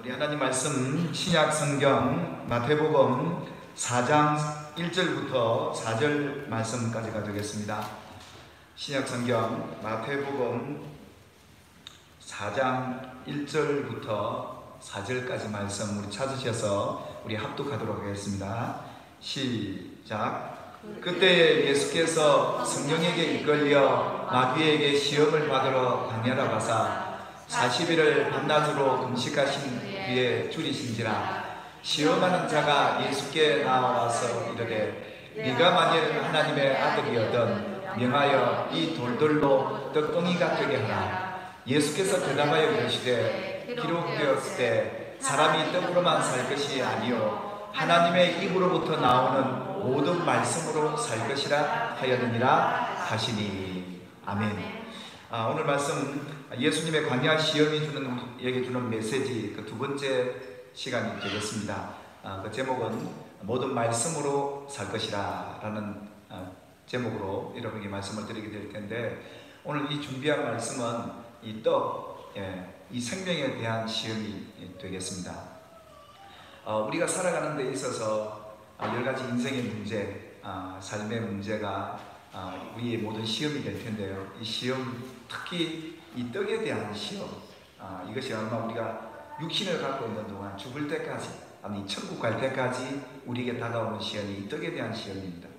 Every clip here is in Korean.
우리 하나님 말씀 신약 성경 마태복음 4장 1절부터 4절 말씀까지가 되겠습니다. 신약 성경 마태복음 4장 1절부터 4절까지 말씀 우리 찾으셔서 우리 합독하도록 하겠습니다. 시작. 그때 예수께서 성령에게 이끌려 마귀에게 시험을 받으러 광야로 가사 40일을 밤낮으로 금식하신 뒤에 줄이신지라. 시험하는 자가 예수께 나와서 이르되 네가 만일 하나님의 아들이거든 명하여 이 돌들로 떡덩이가 되게 하라. 예수께서 대답하여 이르시되 기록되었을 때 사람이 떡으로만 살 것이 아니요 하나님의 입으로부터 나오는 모든 말씀으로 살 것이라 하였느니라 하시니. 아멘. 오늘 말씀 예수님의 광야 시험이 주는 우리에게 주는 메시지 그 두 번째 시간이 되겠습니다. 그 제목은 모든 말씀으로 살 것이라 라는 제목으로 여러분에게 말씀을 드리게 될 텐데, 오늘 이 준비한 말씀은 이 떡, 이 생명에 대한 시험이 되겠습니다. 우리가 살아가는 데 있어서 여러 가지 인생의 문제, 삶의 문제가 우리의 모든 시험이 될 텐데요. 이 시험, 특히 이 떡에 대한 시험, 이것이 아마 우리가 육신을 갖고 있는 동안 죽을 때까지, 아니 천국 갈 때까지 우리에게 다가오는 시험이 이 떡에 대한 시험입니다.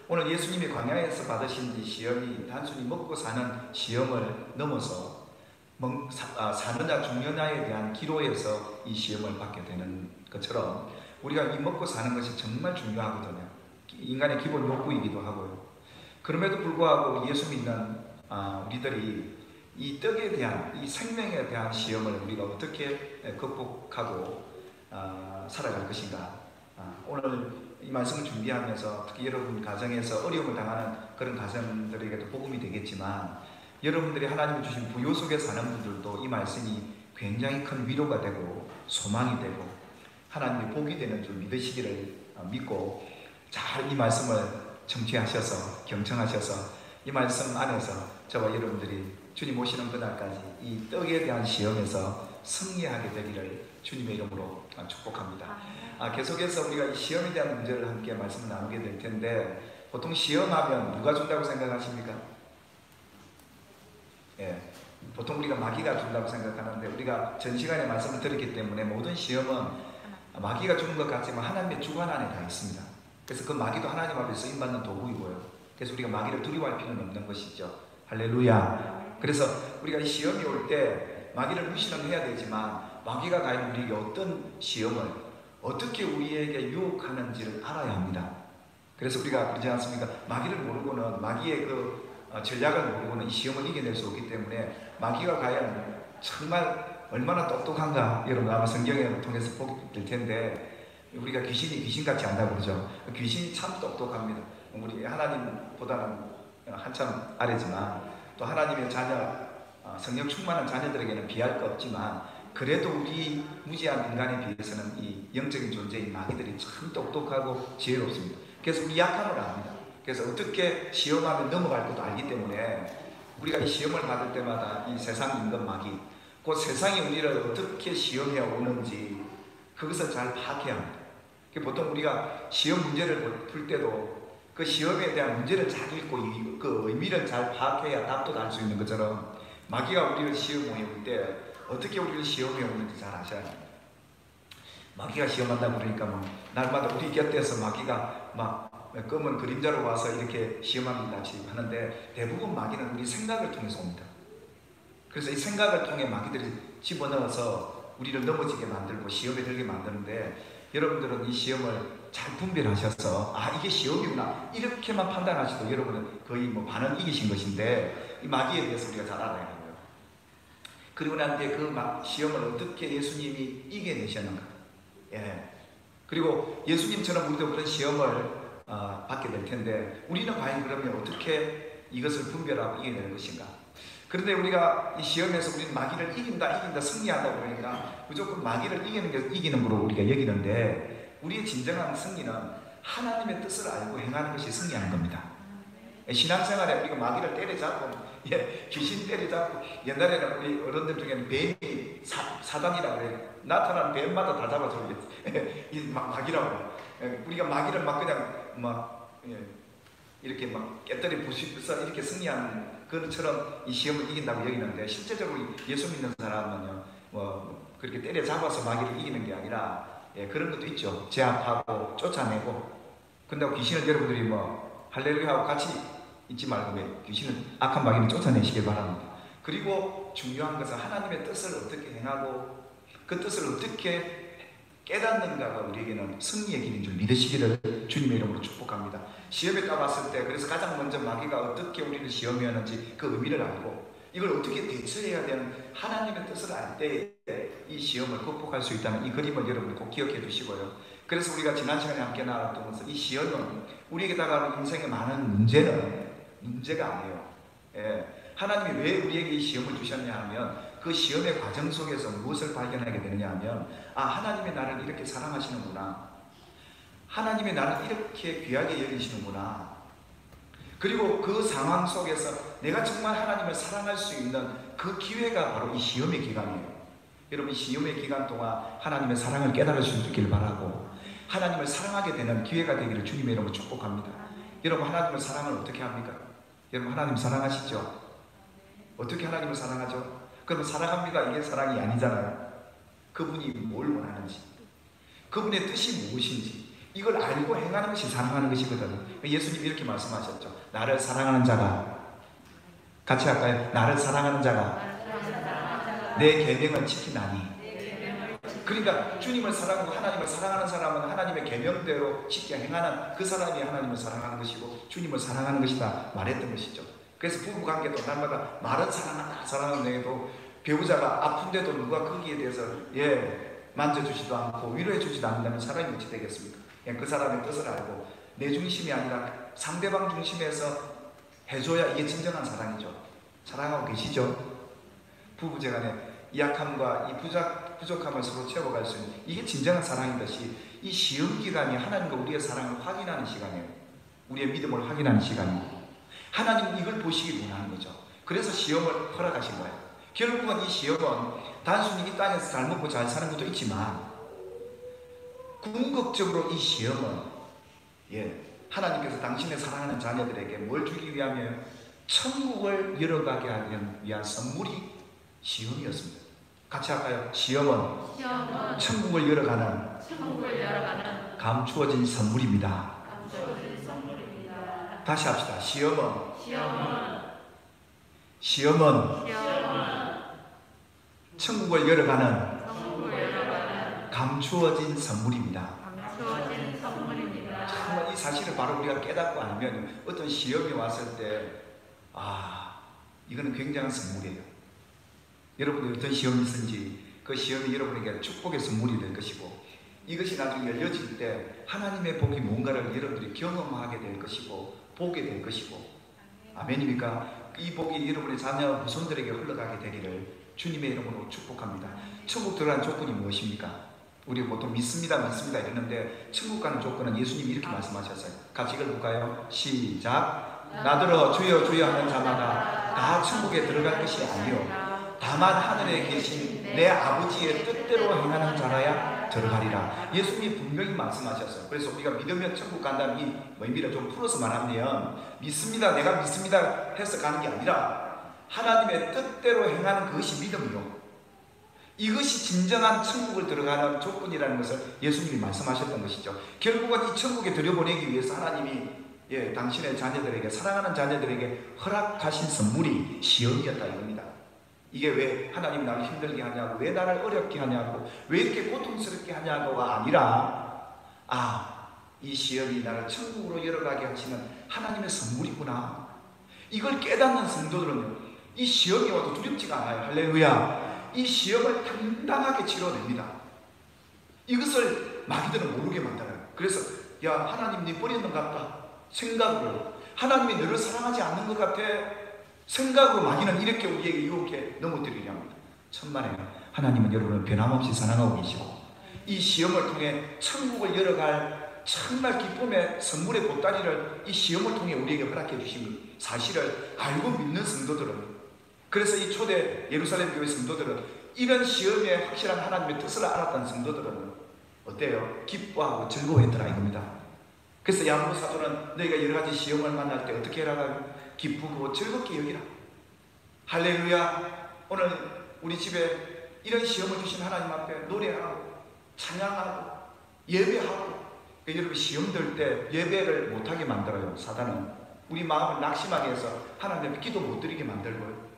오늘 예수님이 광야에서 받으신 이 시험이 단순히 먹고 사는 시험을 넘어서 사느냐 죽느냐에 대한 기로에서 이 시험을 받게 되는 것처럼 우리가 이 먹고 사는 것이 정말 중요하거든요. 인간의 기본 욕구이기도 하고요. 그럼에도 불구하고 예수 믿는 우리들이 이 떡에 대한, 이 생명에 대한 시험을 우리가 어떻게 극복하고 살아갈 것인가. 오늘 이 말씀을 준비하면서 특히 여러분 가정에서 어려움을 당하는 그런 가정들에게도 복음이 되겠지만, 여러분들이 하나님이 주신 부요 속에 사는 분들도 이 말씀이 굉장히 큰 위로가 되고 소망이 되고 하나님의 복이 되는 줄 믿으시기를 믿고 잘 이 말씀을 청취하셔서 경청하셔서 이 말씀 안에서 저와 여러분들이 주님 오시는 그날까지 이 떡에 대한 시험에서 승리하게 되기를 주님의 이름으로 축복합니다. 계속해서 우리가 이 시험에 대한 문제를 함께 말씀을 나누게 될 텐데, 보통 시험하면 누가 준다고 생각하십니까? 보통 우리가 마귀가 준다고 생각하는데, 우리가 전 시간에 말씀을 드렸기 때문에 모든 시험은 마귀가 주는 것 같지만 하나님의 주관 안에 다 있습니다. 그래서 그 마귀도 하나님 앞에 쓰임받는 도구이고요. 그래서 우리가 마귀를 두려워할 필요는 없는 것이죠. 할렐루야. 그래서 우리가 이 시험이 올 때 마귀를 무시는 해야 되지만, 마귀가 과연 우리에게 어떤 시험을 어떻게 우리에게 유혹하는지를 알아야 합니다. 그래서 우리가 그러지 않습니까? 마귀를 모르고는, 마귀의 그 전략을 모르고는 이 시험을 이겨낼 수 없기 때문에, 마귀가 과연 정말 얼마나 똑똑한가 여러분 아마 성경을 통해서 보게 될 텐데, 우리가 귀신이 귀신같이 안다고 그러죠. 귀신이 참 똑똑합니다. 우리 하나님보다는 한참 아래지만, 또 하나님의 자녀, 성령 충만한 자녀들에게는 비할 것 없지만, 그래도 우리 무지한 인간에 비해서는 이 영적인 존재인 마귀들이 참 똑똑하고 지혜롭습니다. 그래서 우리 약함을 압니다. 그래서 어떻게 시험하면 넘어갈 것도 알기 때문에 우리가 이 시험을 받을 때마다 이 세상 임금 마귀, 그 세상이 우리를 어떻게 시험해 오는지 그것을 잘 파악해야 합니다. 보통 우리가 시험 문제를 풀 때도 그 시험에 대한 문제를 잘 읽고 그 의미를 잘 파악해야 답도 날 수 있는 것처럼, 마귀가 우리를 시험해 올 때 어떻게 우리를 시험해 오는지 잘 아셔야 합니다. 마귀가 시험한다고 그러니까 날마다 우리 곁에서 마귀가 검은 그림자로 와서 이렇게 시험합니다 하는데, 대부분 마귀는 우리 생각을 통해서 옵니다. 그래서 이 생각을 통해 마귀들이 집어넣어서 우리를 넘어지게 만들고 시험에 들게 만드는데, 여러분들은 이 시험을 잘 분별하셔서 이게 시험이구나 이렇게만 판단하셔도 여러분은 거의 반은 이기신 것인데, 이 마귀에 대해서 우리가 잘 알아야 하고요. 그리고 난 뒤에 그 시험을 어떻게 예수님이 이겨내셨는가. 그리고 예수님처럼 우리도 그런 시험을 받게 될 텐데, 우리는 과연 그러면 어떻게 이것을 분별하고 이겨내는 것인가. 그런데 우리가 이 시험에서 우리는 마귀를 이긴다 승리한다 그러니까 무조건 마귀를 이기는 거로 우리가 여기는데, 우리의 진정한 승리는 하나님의 뜻을 알고 행하는 것이 승리하는 겁니다. 신앙생활에 우리가 마귀를 때려잡고, 귀신 때려잡고, 옛날에는 우리 어른들 중에는 뱀이 사단이라고 해요. 나타나는 뱀마다 다 잡아줘요. 이 마귀라고. 우리가 마귀를 막 그냥 이렇게 막 깨뜨리 부수서 이렇게 승리하는 그것처럼 이 시험을 이긴다고 여기는데, 실제적으로 예수 믿는 사람은요, 그렇게 때려잡아서 마귀를 이기는 게 아니라, 그런 것도 있죠. 제압하고 쫓아내고. 근데 귀신을 여러분들이 할렐루야하고 같이 잊지 말고 귀신은 악한 마귀를 쫓아내시길 바랍니다. 그리고 중요한 것은 하나님의 뜻을 어떻게 행하고 그 뜻을 어떻게 깨닫는가가 우리에게는 승리의 길인 줄 믿으시기를 주님의 이름으로 축복합니다. 시험에 따봤을 때 그래서 가장 먼저 마귀가 어떻게 우리를 시험하는지 그 의미를 알고 이걸 어떻게 대처해야 되는 하나님의 뜻을 알 때 이 시험을 극복할 수 있다는 이 그림을 여러분 꼭 기억해 두시고요. 그래서 우리가 지난 시간에 함께 나눴던 것은 이 시험은 우리에게 다가오는 인생의 많은 문제가 아니에요. 하나님이 왜 우리에게 이 시험을 주셨냐 하면 그 시험의 과정 속에서 무엇을 발견하게 되느냐 하면 하나님이 나를 이렇게 사랑하시는구나, 하나님이 나를 이렇게 귀하게 여기시는구나, 그리고 그 상황 속에서 내가 정말 하나님을 사랑할 수 있는 그 기회가 바로 이 시험의 기간이에요. 여러분, 이 시험의 기간 동안 하나님의 사랑을 깨달을 수 있기를 바라고 하나님을 사랑하게 되는 기회가 되기를 주님의 이름으로 축복합니다. 여러분, 하나님을 사랑을 어떻게 합니까? 여러분, 하나님 사랑하시죠? 어떻게 하나님을 사랑하죠? 그럼 사랑합니다, 이게 사랑이 아니잖아요. 그분이 뭘 원하는지, 그분의 뜻이 무엇인지 이걸 알고 행하는 것이 사랑하는 것이거든요. 예수님이 이렇게 말씀하셨죠. 나를 사랑하는 자가, 같이 할까요? 나를 사랑하는 자가 내 계명을 지키나니. 그러니까 주님을 사랑하고 하나님을 사랑하는 사람은 하나님의 계명대로 지켜 행하는 그 사람이 하나님을 사랑하는 것이고 주님을 사랑하는 것이다 말했던 것이죠. 그래서 부부관계도 날마다 말은 사랑한다, 사랑하는데도 배우자가 아픈데도 누가 거기에 대해서 만져주지도 않고 위로해주지도 않는다면 사람이 어찌 되겠습니까? 그 사람의 뜻을 알고 내 중심이 아니라 상대방 중심에서 해줘야 이게 진정한 사랑이죠. 사랑하고 계시죠? 부부제간에 이 약함과 이 부족함을 서로 채워갈 수 있는 이게 진정한 사랑인 것이, 이 시험 기간이 하나님과 우리의 사랑을 확인하는 시간이에요. 우리의 믿음을 확인하는 시간이고 하나님은 이걸 보시기 원하는 거죠. 그래서 시험을 허락하신 거예요. 결국은 이 시험은 단순히 이 땅에서 잘 먹고 잘 사는 것도 있지만 궁극적으로 이 시험은 하나님께서 당신의 사랑하는 자녀들에게 뭘 주기 위하며 천국을 열어가게 하기 위한 선물이 시험이었습니다. 같이 할까요? 시험은 천국을 열어가는 감추어진 선물입니다. 다시 합시다. 시험은 천국을 열어가는 감추어진 선물입니다. 정말 이 사실을 바로 우리가 깨닫고 알면 어떤 시험이 왔을 때 이거는 굉장한 선물이에요. 여러분이 어떤 시험이 있은지 그 시험이 여러분에게 축복의 선물이 될 것이고 이것이 나중에 열려질 때 하나님의 복이 뭔가를 여러분들이 경험하게 될 것이고 보게 될 것이고, 아멘입니까? 이 복이 여러분의 자녀 후손들에게 흘러가게 되기를 주님의 이름으로 축복합니다. 천국 들어가는 조건이 무엇입니까? 우리 보통 믿습니다 이러는데 천국 가는 조건은 예수님이 이렇게 말씀하셨어요. 같이 읽어볼까요? 시작. 나더러 주여 주여 하는 자마다 다 천국에 들어갈 것이 아니요 다만 하늘에 계신 내 아버지의 뜻대로 행하는 자라야 들어가리라. 예수님이 분명히 말씀하셨어요. 그래서 우리가 믿으면 천국 간다는 이 의미를 좀 풀어서 말하면 믿습니다, 내가 믿습니다 해서 가는 게 아니라 하나님의 뜻대로 행하는 그것이 믿음이요, 이것이 진정한 천국을 들어가는 조건이라는 것을 예수님이 말씀하셨던 것이죠. 결국은 이 천국에 들여보내기 위해서 하나님이 당신의 자녀들에게, 사랑하는 자녀들에게 허락하신 선물이 시험이었다 이겁니다. 이게 왜 하나님 나를 힘들게 하냐고, 왜 나를 어렵게 하냐고, 왜 이렇게 고통스럽게 하냐고가 아니라 이 시험이 나를 천국으로 열어가게 하시는 하나님의 선물이구나. 이걸 깨닫는 성도들은 이 시험이 와도 두렵지가 않아요. 할렐루야. 이 시험을 당당하게 치러냅니다. 이것을 마귀들은 모르게 만들어요. 그래서 하나님 네 버리는 것 같다 생각으로, 하나님이 너를 사랑하지 않는 것 같아 생각으로 마귀는 이렇게 우리에게 이렇게 넘어뜨리려 합니다. 천만에요. 하나님은 여러분을 변함없이 사랑하고 계시고 이 시험을 통해 천국을 열어갈 정말 기쁨의 선물의 보따리를 이 시험을 통해 우리에게 허락해 주신 사실을 알고 믿는 성도들은, 그래서 이 초대 예루살렘 교회 성도들은 이런 시험의 확실한 하나님의 뜻을 알았던 성도들은 어때요? 기뻐하고 즐거워했더라 이겁니다. 그래서 야고보 사도는 너희가 여러 가지 시험을 만날 때 어떻게 해라? 기쁘고 즐겁게 여기라. 할렐루야. 오늘 우리 집에 이런 시험을 주신 하나님 앞에 노래하고 찬양하고 예배하고, 여러분 시험 들 때 예배를 못하게 만들어요. 사단은 우리 마음을 낙심하게 해서 하나님 앞에 기도 못 드리게 만들고요.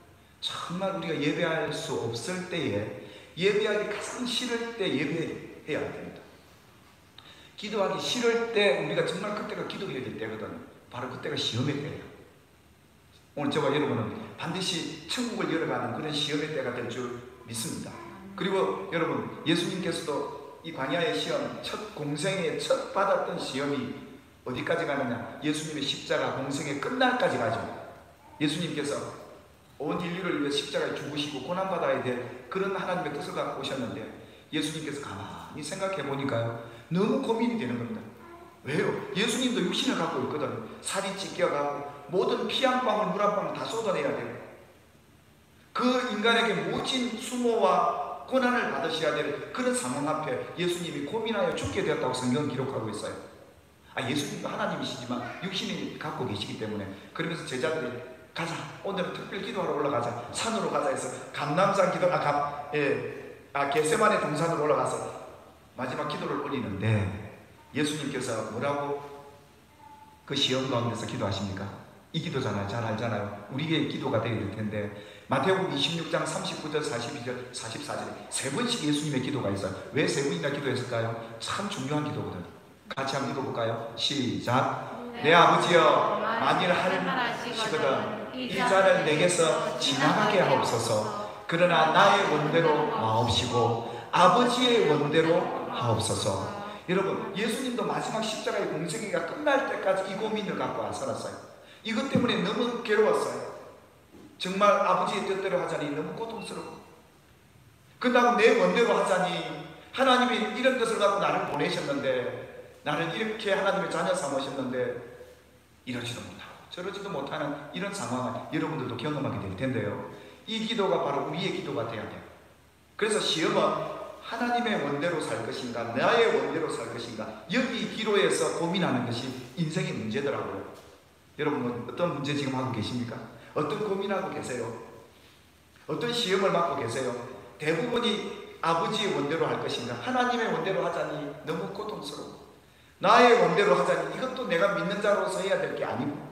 정말 우리가 예배할 수 없을 때에, 예배하기 가장 싫을 때 예배해야 됩니다. 기도하기 싫을 때 우리가 정말 그때가 기도해야 될 때거든. 바로 그때가 시험의 때예요. 오늘 저와 여러분은 반드시 천국을 열어가는 그런 시험의 때가 될 줄 믿습니다. 그리고 여러분, 예수님께서도 이 광야의 시험, 첫 공생에 첫 받았던 시험이 어디까지 가느냐? 예수님의 십자가 공생의 끝날까지 가죠. 예수님께서 온 인류를 위해 십자가에 죽으시고 고난받아야 될 그런 하나님의 뜻을 갖고 오셨는데, 예수님께서 가만히 생각해 보니까요, 너무 고민이 되는 겁니다. 왜요? 예수님도 육신을 갖고 있거든. 살이 찢겨가고 모든 피 한 방울 물 한 방울 다 쏟아내야 돼요. 그 인간에게 모진 수모와 고난을 받으셔야 될 그런 상황 앞에 예수님이 고민하여 죽게 되었다고 성경은 기록하고 있어요. 예수님도 하나님이시지만 육신을 갖고 계시기 때문에, 그러면서 제자들이 가자, 오늘은 특별 기도하러 올라가자, 산으로 가자 해서 감람산 기도, 겟세마네 동산으로 올라가서 마지막 기도를 올리는데, 예수님께서 뭐라고 그 시험 가운데서 기도하십니까? 이 기도잖아요. 잘 알잖아요. 우리의 기도가 되어야 될 텐데, 마태복음 26장 39절, 42절, 44절에 세 번씩 예수님의 기도가 있어요. 왜 세 번이나 기도했을까요? 참 중요한 기도거든. 같이 한번 읽어볼까요? 시작. 내 아버지여, 만일 하시거든 이 잔을 내게서 지나가게 하옵소서. 그러나 나의 원대로 마옵시고 아버지의 원대로 하옵소서. 여러분, 예수님도 마지막 십자가의 공생애가 끝날 때까지 이 고민을 갖고 살았어요. 이것 때문에 너무 괴로웠어요. 정말 아버지의 뜻대로 하자니 너무 고통스럽고, 그다음 내 원대로 하자니 하나님이 이런 뜻을 갖고 나를 보내셨는데, 나를 이렇게 하나님의 자녀 삼으셨는데 이러지도 못하고 저러지도 못하는 이런 상황을 여러분들도 경험하게 될 텐데요, 이 기도가 바로 우리의 기도가 돼야 돼요. 그래서 시험은 하나님의 원대로 살 것인가, 나의 원대로 살 것인가, 여기 기로에서 고민하는 것이 인생의 문제더라고요. 여러분, 어떤 문제 지금 하고 계십니까? 어떤 고민하고 계세요? 어떤 시험을 맞고 계세요? 대부분이 아버지의 원대로 할 것인가, 하나님의 원대로 하자니 너무 고통스럽고, 나의 원대로 하자니 이것도 내가 믿는 자로서 해야 될 게 아니고,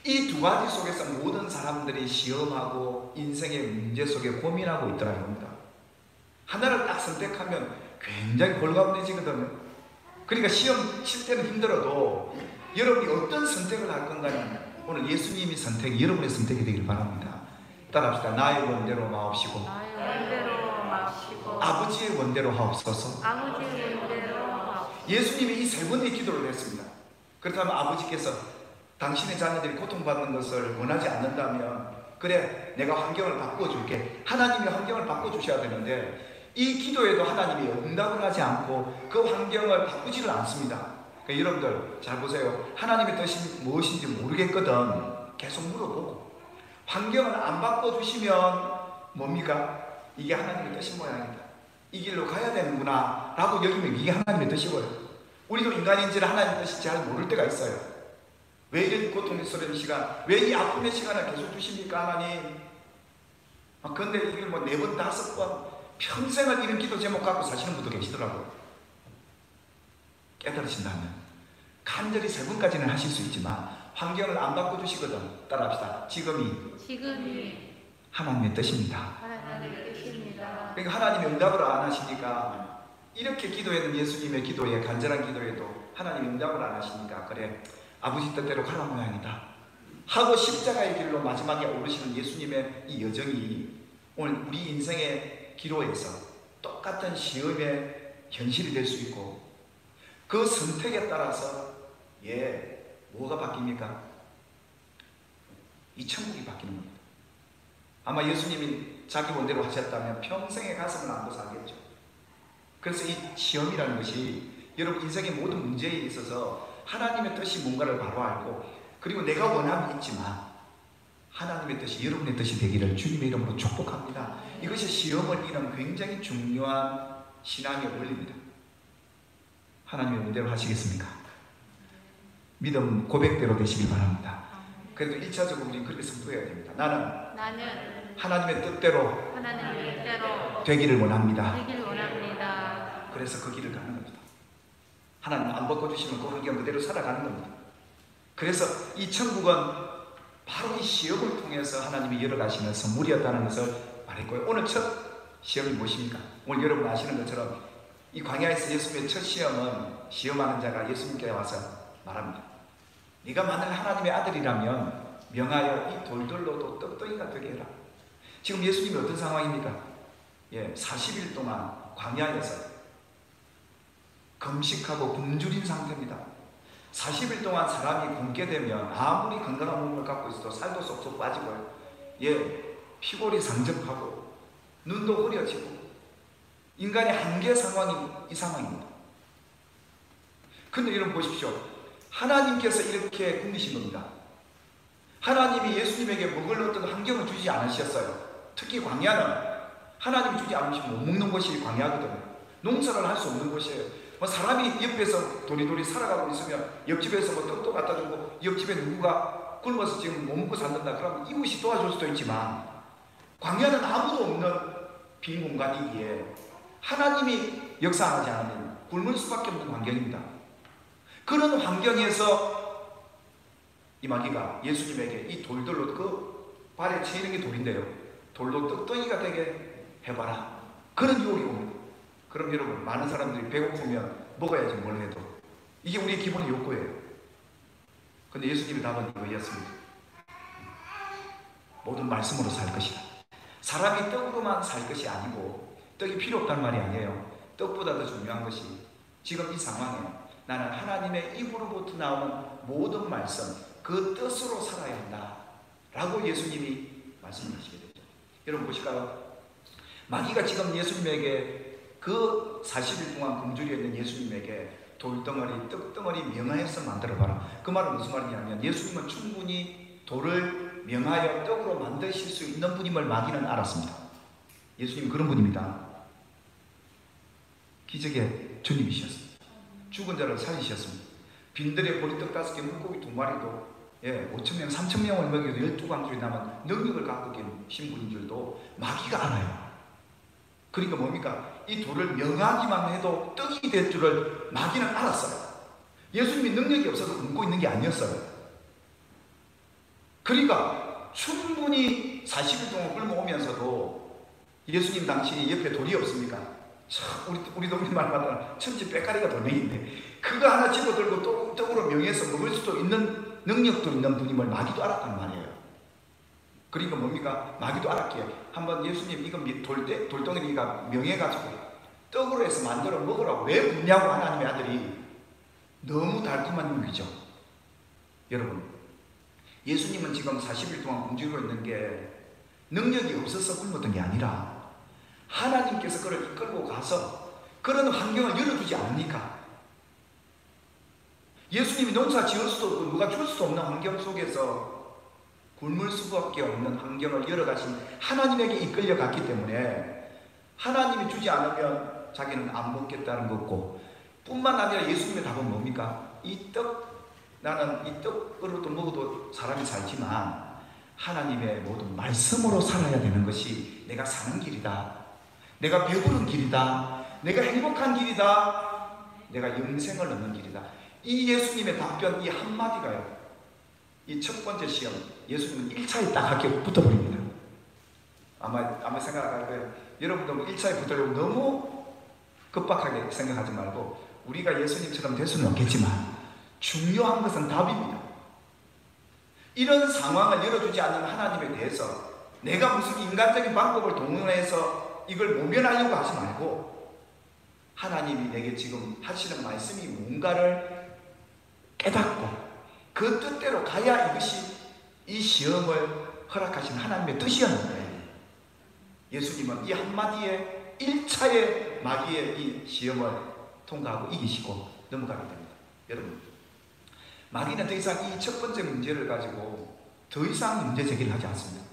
이 두 가지 속에서 모든 사람들이 시험하고 인생의 문제 속에 고민하고 있더라는 겁니다. 하나를 딱 선택하면 굉장히 골가분해지거든요. 그러니까 시험 칠 때는 힘들어도 여러분이 어떤 선택을 할 건가는 오늘 예수님이 선택이 여러분의 선택이 되길 바랍니다. 따라합시다. 나의 원대로 마옵시고 아버지의 원대로 하옵소서. 예수님이 이 세 번의 기도를 했습니다. 그렇다면 아버지께서 당신의 자녀들이 고통받는 것을 원하지 않는다면, 그래, 내가 환경을 바꿔줄게. 하나님이 환경을 바꿔주셔야 되는데, 이 기도에도 하나님이 응답을 하지 않고 그 환경을 바꾸지를 않습니다. 그러니까 여러분들 잘 보세요. 하나님의 뜻이 무엇인지 모르겠거든 계속 물어보고, 환경을 안 바꿔주시면 뭡니까? 이게 하나님의 뜻인 모양이다, 이 길로 가야 되는구나 라고 여기면 이게 하나님의 뜻이고요. 우리도 인간인지를 하나님의 뜻이 잘 모를 때가 있어요. 왜 이런 고통스러운 시간, 왜 이 아픔의 시간을 계속 주십니까 하나님? 그런데 이걸 뭐 4번 5번 평생을 이런 기도 제목 갖고 사시는 분도 계시더라고요. 깨달으신다면 간절히 3번까지는 하실 수 있지만 환경을 안 바꿔주시거든. 따라합시다. 지금이 하나님의 뜻입니다. 그러니까 하나님이 응답을 안 하시니까, 이렇게 기도했는 예수님의 기도에, 간절한 기도에도 하나님이 응답을 안 하시니까, 그래, 아버지 뜻대로 가라 모양이다 하고 십자가의 길로 마지막에 오르시는 예수님의 이 여정이 오늘 우리 인생의 기로에서 똑같은 시험의 현실이 될 수 있고, 그 선택에 따라서 뭐가 바뀝니까? 이 천국이 바뀌는 겁니다. 아마 예수님이 자기 원대로 하셨다면 평생의 가슴을 안고 살겠죠. 그래서 이 시험이라는 것이 여러분 인생의 모든 문제에 있어서 하나님의 뜻이 뭔가를 바로 알고, 그리고 내가 원함이 있지만 하나님의 뜻이 여러분의 뜻이 되기를 주님의 이름으로 축복합니다. 이것이 시험을 이는 굉장히 중요한 신앙의 원리입니다. 하나님의 은혜로 하시겠습니까? 믿음 고백대로 되시길 바랍니다. 그래도 1차적으로 우리 그렇게 선포해야 됩니다. 나는 하나님의 뜻대로 되기를 원합니다. 그래서 그 길을 가는 겁니다. 하나님 안 바꿔주시면 그 환경 그대로 살아가는 겁니다. 그래서 이 천국은 바로 이 시험을 통해서 하나님이 열어가시는 선물이었다는 것을 말했고요. 오늘 첫 시험이 무엇입니까? 오늘 여러분 아시는 것처럼 이 광야에서 예수님의 첫 시험은 시험하는 자가 예수님께 와서 말합니다. 네가 만약 하나님의 아들이라면 명하여 이 돌들로도 떡덩이가 되게 해라. 지금 예수님이 어떤 상황입니까? 40일 동안 광야에서 금식하고 굶주린 상태입니다. 40일 동안 사람이 굶게 되면 아무리 건강한 몸을 갖고 있어도 살도 쏙쏙 빠지고요. 피골이 상접하고 눈도 흐려지고 인간의 한계 상황이 이 상황입니다. 근데 여러분 보십시오. 하나님께서 이렇게 굶기신 겁니다. 하나님이 예수님에게 먹을 어떤 환경을 주지 않으셨어요. 특히 광야는 하나님이 주지 않으시면 못 먹는 곳이 광야거든요. 농사를 할 수 없는 곳이에요. 사람이 옆에서 도리도리 살아가고 있으면 옆집에서 떡도 갖다 주고 옆집에 누구가 굶어서 지금 못 먹고 산다 그러면 이웃이 도와줄 수도 있지만, 광야는 아무도 없는 빈 공간이기에 하나님이 역사하지 않으면 굶을 수밖에 없는 환경입니다. 그런 환경에서 이 마귀가 예수님에게 이 돌들로, 그 발에 채이는 게 돌인데요, 돌로 떡덩이가 되게 해봐라, 그런 유혹이 옵니다. 그럼 여러분, 많은 사람들이 배고프면 먹어야지 뭘 해도 이게 우리의 기본의 욕구예요. 근데 예수님의 답은 이거였습니다. 모든 말씀으로 살 것이다. 사람이 떡으로만 살 것이 아니고, 떡이 필요 없다는 말이 아니에요. 떡보다 더 중요한 것이 지금 이 상황에 나는 하나님의 입으로부터 나오는 모든 말씀, 그 뜻으로 살아야 한다 라고 예수님이 말씀하시게 되죠. 여러분 보실까요? 마귀가 지금 예수님에게, 그 40일 동안 굶주려 있는 예수님에게 돌덩어리, 떡덩어리 명하여서 만들어봐라. 그 말은 무슨 말이냐면 예수님은 충분히 돌을 명하여 떡으로 만드실 수 있는 분임을 마귀는 알았습니다. 예수님은 그런 분입니다. 기적의 주님이셨습니다. 죽은 자를 살리셨습니다. 빈들에 보리떡 5개, 물고기 2마리도 5,000명, 3,000명을 먹여도 12광줄이 남은 능력을 갖고 계신 분인 줄도 마귀가 알아요. 그러니까 뭡니까? 이 돌을 명하기만 해도 떡이 될 줄을 마귀는 알았어요. 예수님이 능력이 없어서 굶고 있는 게 아니었어요. 그러니까 충분히 40일 동안 굶어오면서도 예수님 당신이 옆에 돌이 없습니까? 참, 우리 동네 말마다 천지 빼가리가 돌멩이인데 그거 하나 집어들고 떡으로 명해서 먹을 수도 있는 능력도 있는 분임을 마귀도 알았단 말이에요. 그러니까 뭡니까? 마귀도 알았기에 한번 예수님 이거 돌덩이가 명해가지고 떡으로 해서 만들어 먹으라고 왜 묻냐고, 하나님의 아들이. 너무 달콤한 유기죠. 여러분, 예수님은 지금 40일 동안 굶주리고 있는 게 능력이 없어서 굶었던 게 아니라 하나님께서 그를 이끌고 가서 그런 환경을 열어주지 않으니까. 예수님이 농사 지을 수도 없고 누가 줄 수도 없는 환경 속에서 굶을 수밖에 없는 환경을 열어가신 하나님에게 이끌려갔기 때문에 하나님이 주지 않으면 자기는 안 먹겠다는 거고, 뿐만 아니라 예수님의 답은 뭡니까? 나는 이 떡으로도 먹어도 사람이 살지만 하나님의 모든 말씀으로 살아야 되는 것이 내가 사는 길이다, 내가 배부른 길이다, 내가 행복한 길이다, 내가 영생을 얻는 길이다. 이 예수님의 답변, 이 한마디가요, 이 첫 번째 시험, 예수님은 1차에 딱 학교에 붙어버립니다. 아마 생각할 거예요. 여러분도 1차에 붙으려고 너무 급박하게 생각하지 말고, 우리가 예수님처럼 될 수는 없겠지만 중요한 것은 답입니다. 이런 상황을 열어주지 않는 하나님에 대해서 내가 무슨 인간적인 방법을 동원해서 이걸 모면하려고 하지 말고, 하나님이 내게 지금 하시는 말씀이 뭔가를 깨닫고 그 뜻대로 가야 이것이 이 시험을 허락하신 하나님의 뜻이었는데, 예수님은 이 한마디에 1차의 마귀의 이 시험을 통과하고 이기시고 넘어가게 됩니다. 여러분, 마귀는 더 이상 이 첫 번째 문제를 가지고 더 이상 문제 제기를 하지 않습니다.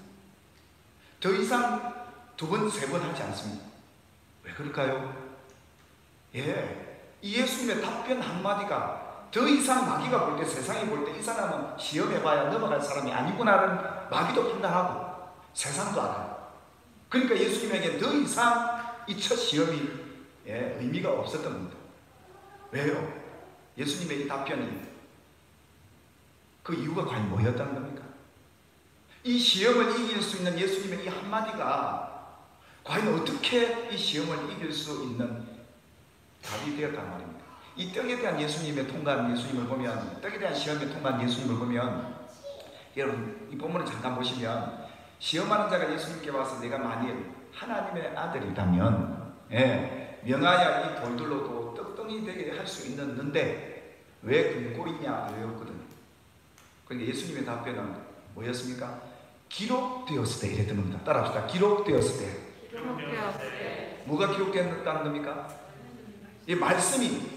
더 이상 두 번, 세 번 하지 않습니다. 왜 그럴까요? 이 예수님의 답변 한마디가 더 이상 마귀가 볼 때, 세상이 볼 때 이 사람은 시험해봐야 넘어갈 사람이 아니구나라는 마귀도 판단하고 세상도 알아요. 그러니까 예수님에게 더 이상 이 첫 시험이 의미가 없었던 겁니다. 왜요? 예수님의 이 답변이 그 이유가 과연 뭐였다는 겁니까? 이 시험을 이길 수 있는 예수님의 이 한마디가 과연 어떻게 이 시험을 이길 수 있는 답이 되었단 말입니다. 이 떡에 대한 예수님의 통과한 예수님을 보면, 떡에 대한 시험에 통과한 예수님을 보면, 여러분 이 본문을 잠깐 보시면, 시험하는 자가 예수님께 와서 내가 만일 하나님의 아들이라면 명하여 이 돌들로도 떡덩이 되게 할 수 있는데 왜 굶고 있냐 이랬거든요. 그러니까 예수님의 답변은 뭐였습니까? 기록되었을 때 이랬던 겁니다. 따라합시다. 기록되었을 때. 뭐가 기록되었다는 겁니까? 이 말씀이,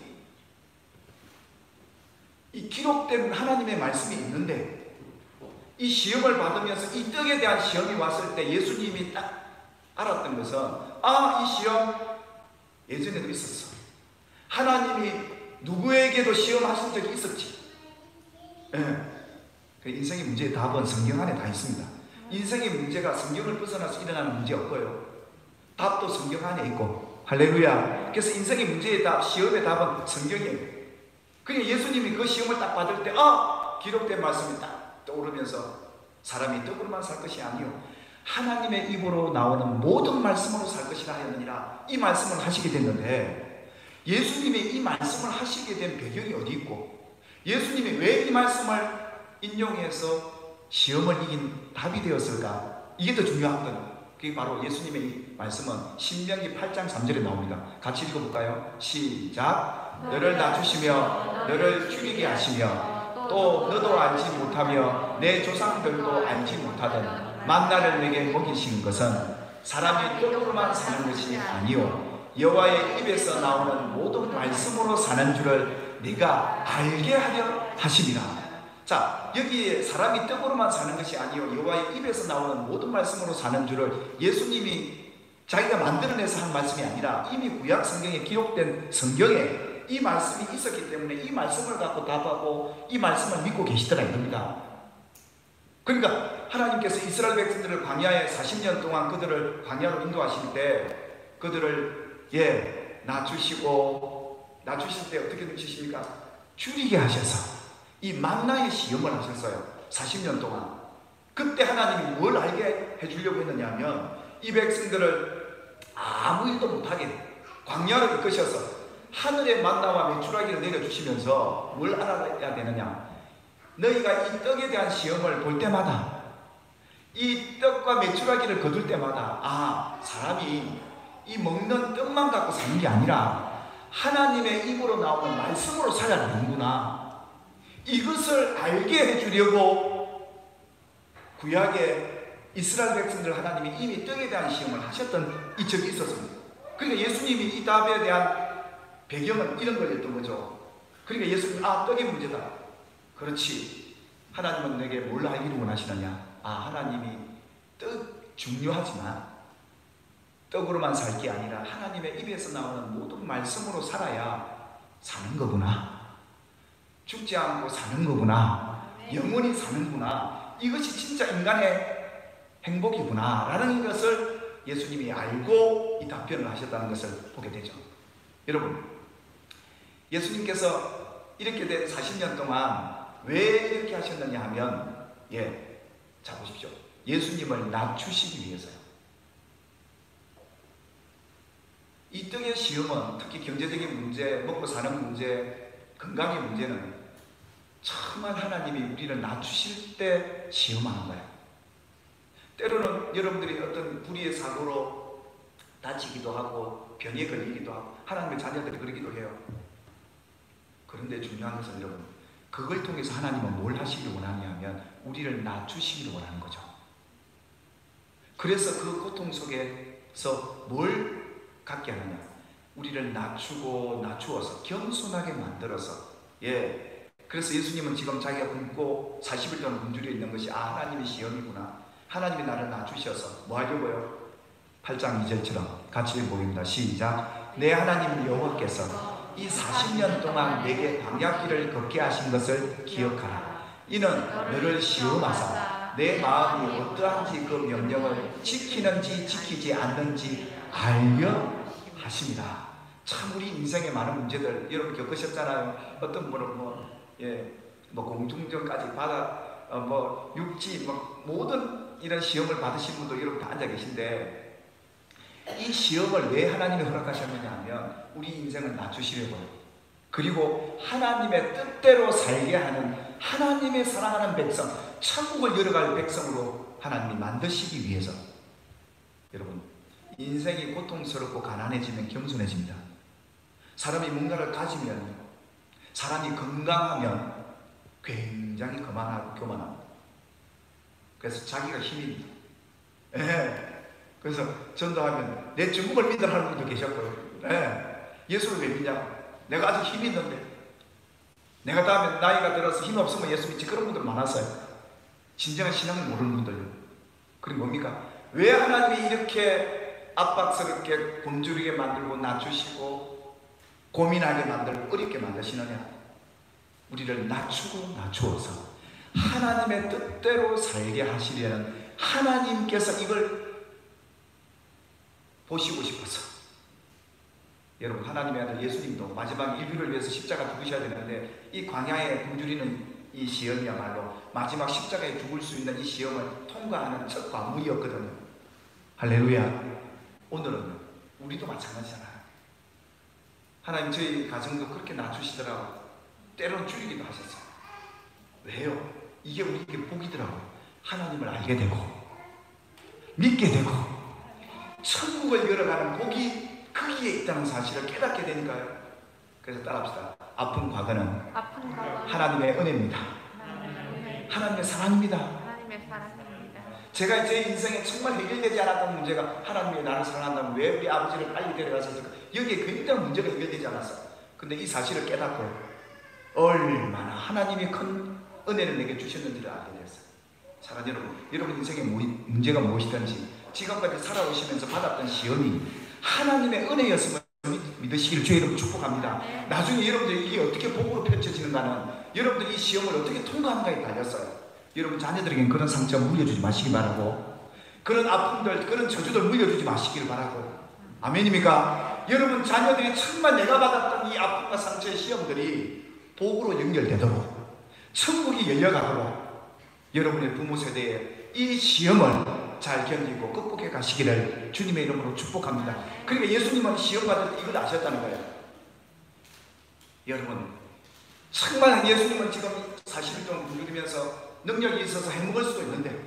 이 기록된 하나님의 말씀이 있는데, 이 시험을 받으면서 이 떡에 대한 시험이 왔을 때 예수님이 딱 알았던 것은, 이 시험 예전에도 있었어. 하나님이 누구에게도 시험하신 적이 있었지. 그 인생의 문제의 답은 성경 안에 다 있습니다. 인생의 문제가 성경을 벗어나서 일어나는 문제 없고요. 답도 성경 안에 있고, 할렐루야. 그래서 인생의 문제의 답, 시험의 답은 성경이에요. 그러니까 예수님이 그 시험을 딱 받을 때 기록된 말씀이 딱 떠오르면서 사람이 떡으로만 살 것이 아니요 하나님의 입으로 나오는 모든 말씀으로 살 것이라 하였느니라, 이 말씀을 하시게 됐는데, 예수님이 이 말씀을 하시게 된 배경이 어디 있고, 예수님이 왜 이 말씀을 인용해서 시험을 이긴 답이 되었을까? 이게 더 중요하거든요. 그게 바로 예수님의 이 말씀은 신명기 8장 3절에 나옵니다. 같이 읽어볼까요? 시작. 너를 낮추시며 너를 줄이게 하시며 또 너도 알지 못하며 내 조상들도 알지 못하던 만나를 내게 먹이신 것은 사람이 떡으로만 사는 것이 아니요 여호와의 입에서 나오는 모든 말씀으로 사는 줄을 네가 알게 하려 하심이라. 자, 여기에 사람이 떡으로만 사는 것이 아니요 여호와의 입에서 나오는 모든 말씀으로 사는 줄을 예수님이 자기가 만들어내서 한 말씀이 아니라 이미 구약 성경에 기록된 성경에 이 말씀이 있었기 때문에 이 말씀을 갖고 답하고 이 말씀을 믿고 계시더라 이겁니다. 그러니까 하나님께서 이스라엘 백성들을 광야에 40년 동안 그들을 광야로 인도하실 때 그들을 낮추실 때 어떻게 놓치십니까? 줄이게 하셔서 이 만나의 시험을 하셨어요. 40년 동안. 그때 하나님이 뭘 알게 해주려고 했느냐 하면 이 백성들을 아무 일도 못하게 광야로 이끄셔서 하늘의 만나와 메추라기를 내려주시면서 뭘 알아야 되느냐, 너희가 이 떡에 대한 시험을 볼 때마다, 이 떡과 메추라기를 거둘 때마다 사람이 이 먹는 떡만 갖고 사는 게 아니라 하나님의 입으로 나오는 말씀으로 살아야 되는구나, 이것을 알게 해주려고 구약의 이스라엘 백성들 하나님이 이미 떡에 대한 시험을 하셨던 이 적이 있었습니다. 그러니까 예수님이 이 답에 대한 배경은 이런 거였던 거죠. 그러니까 예수님이 떡이 문제다. 그렇지. 하나님은 내게 뭘 알기를 원하시느냐? 하나님이 떡 중요하지만 떡으로만 살 게 아니라 하나님의 입에서 나오는 모든 말씀으로 살아야 사는 거구나. 죽지 않고 사는 거구나. 영원히 사는구나. 이것이 진짜 인간의 행복이구나 라는 것을 예수님이 알고 이 답변을 하셨다는 것을 보게 되죠. 여러분, 예수님께서 이렇게 된 40년 동안 왜 이렇게 하셨느냐 하면 자 보십시오. 예수님을 낮추시기 위해서요. 이 떡의 시험은 특히 경제적인 문제, 먹고 사는 문제, 건강의 문제는 정말 하나님이 우리를 낮추실 때 시험하는 거예요. 때로는 여러분들이 어떤 불의의 사고로 다치기도 하고 병에 걸리기도 하고 하나님의 자녀들이 그러기도 해요. 그런데 중요한 것은 여러분, 그걸 통해서 하나님은 뭘 하시기를 원하냐 하면 우리를 낮추시기를 원하는 거죠. 그래서 그 고통 속에서 뭘 갖게 하느냐, 우리를 낮추어서 겸손하게 만들어서, 그래서 예수님은 지금 자기가 굶고 40일 동안 굶주려 있는 것이 하나님의 시험이구나, 하나님이 나를 낮추셔서 뭐 하려고요? 8장 2절처럼 같이 읽어봅니다. 시작. 내 하나님 여호와께서 이 40년 동안 내게 광야길을 걷게 하신 것을 기억하라. 이는 너를 시험하사 내 마음이 어떠한지 그 명령을 지키는지 지키지 않는지 알려 하십니다. 참 우리 인생의 많은 문제들 여러분 겪으셨잖아요. 어떤 분은 공중전까지 받아 육지 모든 이런 시험을 받으신 분도 여러분 다 앉아 계신데, 이 시험을 왜 하나님이 허락하셨느냐 하면 우리 인생을 낮추시려고요. 그리고 하나님의 뜻대로 살게 하는, 하나님의 사랑하는 백성, 천국을 열어갈 백성으로 하나님이 만드시기 위해서. 여러분, 인생이 고통스럽고 가난해지면 겸손해집니다. 사람이 뭔가를 가지면, 사람이 건강하면 굉장히 교만합니다. 그래서 자기가 힘이, 그래서 전도하면 내 중국을 믿으라는 분도 계셨고요. 예수를 왜 믿냐고, 내가 아직 힘이 있는데, 내가 다음에 나이가 들어서 힘이 없으면 예수 믿지, 그런 분들 많았어요. 진정한 신앙을 모르는 분들. 그리고 뭡니까? 왜 하나님이 이렇게 압박스럽게 굶주리게 만들고 낮추시고 고민하게 만들고 어렵게 만드시느냐? 우리를 낮추어서 하나님의 뜻대로 살게 하시려는, 하나님께서 이걸 보시고 싶어서. 여러분, 하나님의 아들 예수님도 마지막 인류를 위해서 십자가 죽으셔야 되는데, 이 광야에 굶주리는 이 시험이야말로 마지막 십자가에 죽을 수 있는 이 시험을 통과하는 첫 관문이었거든요. 할렐루야. 오늘은 우리도 마찬가지잖아요. 하나님 저희 가정도 그렇게 낮추시더라고요. 때로는 줄이기도 하셨어요. 왜요? 이게 우리에게 복이더라고요. 하나님을 알게 되고 믿게 되고 천국을 열어가는 복이 거기에 있다는 사실을 깨닫게 되니까요. 그래서 따라합시다. 아픈 과거는 하나님의 은혜입니다. 하나님의 사랑입니다. 제가 제 인생에 정말 해결되지 않았던 문제가, 하나님이 나를 사랑한다면 왜 우리 아버지를 빨리 데려가셨을까? 여기에 굉장한 문제가 해결되지 않았어요. 근데 이 사실을 깨닫고 얼마나 하나님이 큰 은혜를 내게 주셨는지를 알게 되었어요. 사랑하는 여러분 인생의 문제가 무엇이든지 지금까지 살아오시면서 받았던 시험이 하나님의 은혜였음을 믿으시기를 주의 이름으로 축복합니다. 나중에 여러분들 이게 어떻게 복으로 펼쳐지는가는 여러분들 이 시험을 어떻게 통과하는가에 달렸어요. 여러분 자녀들에게는 그런 상처 물려주지 마시기 바라고, 그런 아픔들, 그런 저주들 물려주지 마시기를 바라고. 아멘입니까? 여러분 자녀들이 정말 내가 받았던 이 아픔과 상처의 시험들이 복으로 연결되도록, 천국이 열려가도록 여러분의 부모 세대에 이 시험을 잘 견디고 극복해 가시기를 주님의 이름으로 축복합니다. 그러니까 예수님은 시험 받을 때 이걸 아셨다는 거예요. 여러분 정말 예수님은 지금 40일 동안 굶주리면서 능력이 있어서 해먹을 수도 있는데,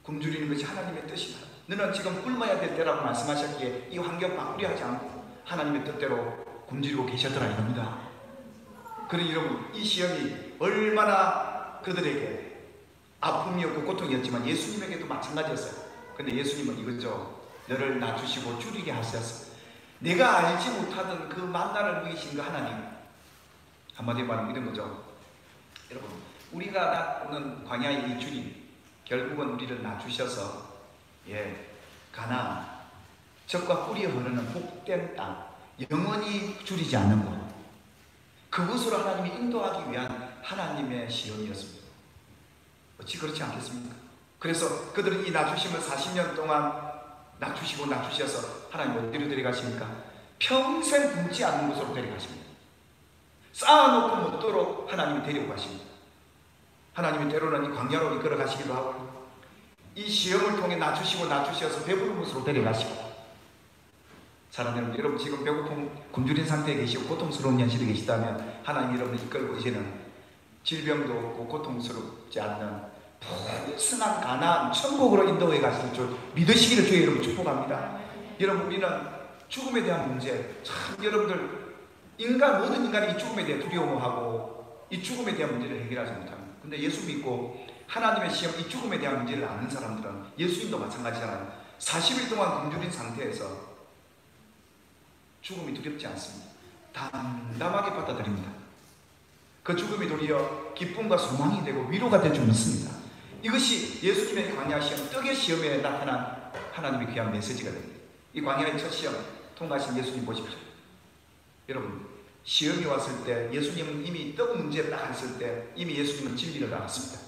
굶주리는 것이 하나님의 뜻이다. 너는 지금 굶어야 될 때라고 말씀하셨기에 이 환경 바꾸려 하지 않고 하나님의 뜻대로 굶주리고 계셨더라 이겁니다. 그러니 여러분 이 시험이 얼마나 그들에게 아픔이었고 고통이었지만 예수님에게도 마찬가지였어요. 근데 예수님은 이거죠. 너를 낮추시고 줄이게 하셨어. 내가 알지 못하던 그 만나를 누이신 그 하나님, 한마디로 말하면 이런 거죠. 여러분 우리가 오는 광야의 이 주님, 결국은 우리를 낮추셔서 가나안, 젖과 꿀이 흐르는 복된 땅, 영원히 줄이지 않는 곳, 그곳으로 하나님이 인도하기 위한 하나님의 시험이었습니다. 어찌 그렇지 않겠습니까? 그래서 그들은 이 낮추심을 40년 동안 낮추셔서 하나님 어디로 데려가십니까? 평생 굶지 않는 곳으로 데려가십니다. 쌓아놓고 먹도록 하나님이 데리고 가십니다. 하나님이 때로는 이 광야로 이끌어 가시기도 하고, 이 시험을 통해 낮추셔서 배부른 곳으로 데려가시고. 사랑하는 여러분, 지금 배고픔 굶주린 상태에 계시고 고통스러운 현실에 계시다면 하나님 여러분을 이끌고 이제는 질병도 없고 고통스럽지 않는 풍성한 가나안 천국으로 인도해 가실 줄 믿으시기를 주의 이름으로 축복합니다. 여러분 우리는 죽음에 대한 문제, 참 여러분들 모든 인간이 이 죽음에 대해 두려워하고 이 죽음에 대한 문제를 해결하지 못합니다. 근데 예수 믿고 하나님의 시험, 이 죽음에 대한 문제를 아는 사람들은 예수님도 마찬가지잖아요. 40일 동안 굶주린 상태에서 죽음이 두렵지 않습니다. 담담하게 받아들입니다. 그 죽음이 도리어 기쁨과 소망이 되고 위로가 될 줄 믿습니다. 이것이 예수님의 광야 시험, 떡의 시험에 나타난 하나님의 귀한 메시지가 됩니다. 이 광야의 첫 시험 통과하신 예수님 보십시오. 여러분, 시험이 왔을 때 예수님은 이미 떡 문제에 딱 했을 때 이미 예수님은 진리를 알았습니다.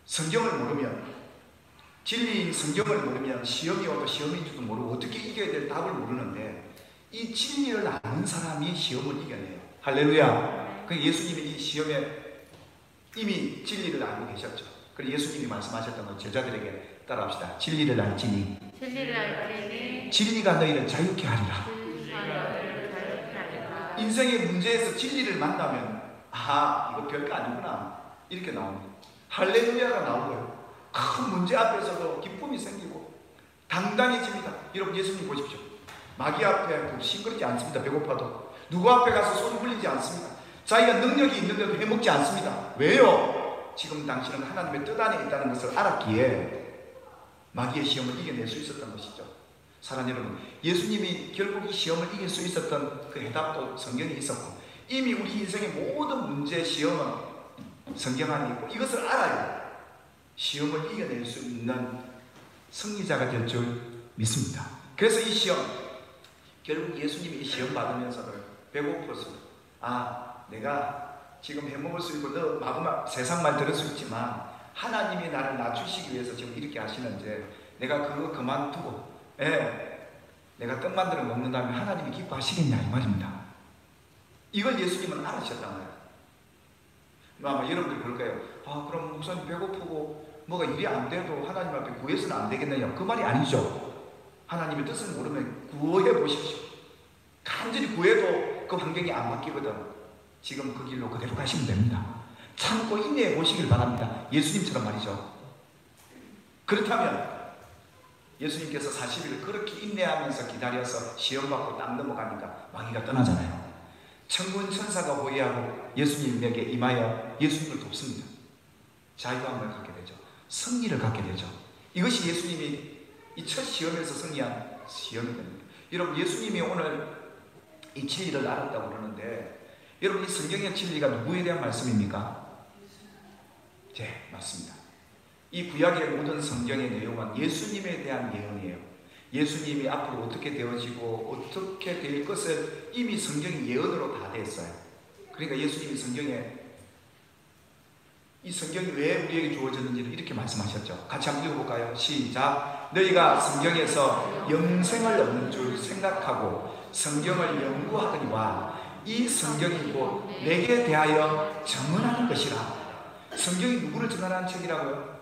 성경을 모르면, 진리인 성경을 모르면 시험이 와도 시험인 줄도 모르고 어떻게 이겨야 될 답을 모르는데, 이 진리를 아는 사람이 시험을 이겨내요. 할렐루야. 그 예수님이 이 시험에 이미 진리를 알고 계셨죠. 그리고 예수님이 말씀하셨던 거 제자들에게 따라합시다. 진리를 알지니 진리가 너희를 자유케 하리라. 인생의 문제에서 진리를 만나면 이거 별거 아니구나 이렇게 나옵니다. 할렐루야가 나오고요. 큰 문제 앞에서도 기쁨이 생기고 당당해집니다. 여러분, 예수님 보십시오. 마귀 앞에 싱그럽지 않습니다. 배고파도 누구 앞에 가서 손 흘리지 않습니다. 자기가 능력이 있는데도 해먹지 않습니다. 왜요? 지금 당신은 하나님의 뜻 안에 있다는 것을 알았기에 마귀의 시험을 이겨낼 수 있었던 것이죠. 사랑하는 여러분, 예수님이 결국 이 시험을 이길 수 있었던 그 해답도 성경에 있었고, 이미 우리 인생의 모든 문제, 시험은 성경 안에 있고, 이것을 알아야 시험을 이겨낼 수 있는 승리자가 될 줄 믿습니다. 그래서 이 시험, 결국 예수님이 이 시험 받으면서는 배고파서 내가 지금 해먹을 수 있고 너 마구막 세상 말 들을 수 있지만 하나님이 나를 낮추시기 위해서 지금 이렇게 하시는데 내가 그거 그만두고 내가 떡 만들어 먹는다면 하나님이 기뻐하시겠냐 이 말입니다. 이걸 예수님은 알아셨단 말이에요. 아마 여러분들이 그럴 거예요. 그럼 목사님 배고프고 뭐가 일이 안 돼도 하나님 앞에 구해서는 안 되겠느냐. 그 말이 아니죠. 하나님의 뜻을 모르면 구해 보십시오. 간절히 구해도 그 환경이 안 바뀌거든. 지금 그 길로 그대로 가시면 됩니다. 참고 인내해 보시길 바랍니다. 예수님처럼 말이죠. 그렇다면 예수님께서 40일 그렇게 인내하면서 기다려서 시험받고 딱 넘어가니까 마귀가 떠나잖아요. 천군 천사가 호위하고 예수님에게 임하여 예수님을 돕습니다. 자유함을 갖게 되죠. 승리를 갖게 되죠. 이것이 예수님이 이 첫 시험에서 승리한 시험이 됩니다. 여러분, 예수님이 오늘 이 진리를 알았다고 그러는데, 여러분, 이 성경의 진리가 누구에 대한 말씀입니까? 네, 맞습니다. 이 구약의 모든 성경의 내용은 예수님에 대한 예언이에요. 예수님이 앞으로 어떻게 되어지고 어떻게 될 것을 이미 성경이 예언으로 다 됐어요. 그러니까 예수님이 이 성경이 왜 우리에게 주어졌는지를 이렇게 말씀하셨죠. 같이 한번 읽어볼까요? 시작. 너희가 성경에서 영생을 얻는 줄 생각하고 성경을 연구하더니와 이 성경이 곧 내게 대하여 증언하는 것이라. 성경이 누구를 증언하는 책이라고요?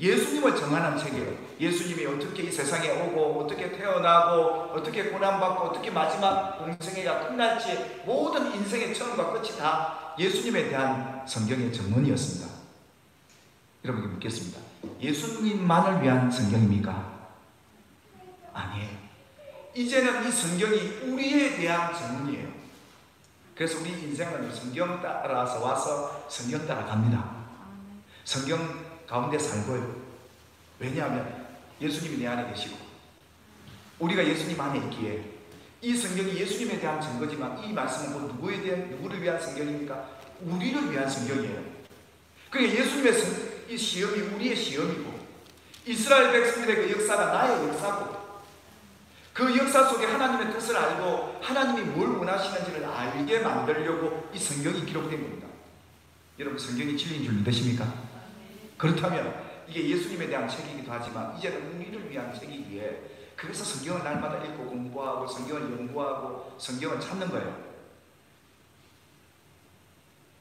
예수님을 증언하는 책이에요. 예수님이 어떻게 이 세상에 오고 어떻게 태어나고 어떻게 고난받고 어떻게 마지막 공생애가 끝날지 모든 인생의 처음과 끝이 다 예수님에 대한 성경의 증언이었습니다. 여러분께 묻겠습니다. 예수님만을 위한 성경입니까? 아니에요. 이제는 이 성경이 우리에 대한 증언이에요. 그래서 우리 인생은 성경 따라서 와서 성경 따라 갑니다. 성경 가운데 살고요. 왜냐하면 예수님이 내 안에 계시고 우리가 예수님 안에 있기에 이 성경이 예수님에 대한 증거지만 이 말씀은 곧 누구를 위한 성경입니까? 우리를 위한 성경이에요. 그러니까 예수님의 이 시험이 우리의 시험이고 이스라엘 백성들의 그 역사가 나의 역사고 그 역사 속에 하나님의 뜻을 알고 하나님이 뭘 원하시는지를 알게 만들려고 이 성경이 기록된 겁니다. 여러분, 성경이 진리인 줄 믿으십니까? 그렇다면 이게 예수님에 대한 책이기도 하지만 이제는 우리를 위한 책이기에 그래서 성경을 날마다 읽고 공부하고 성경을 연구하고 성경을 찾는 거예요.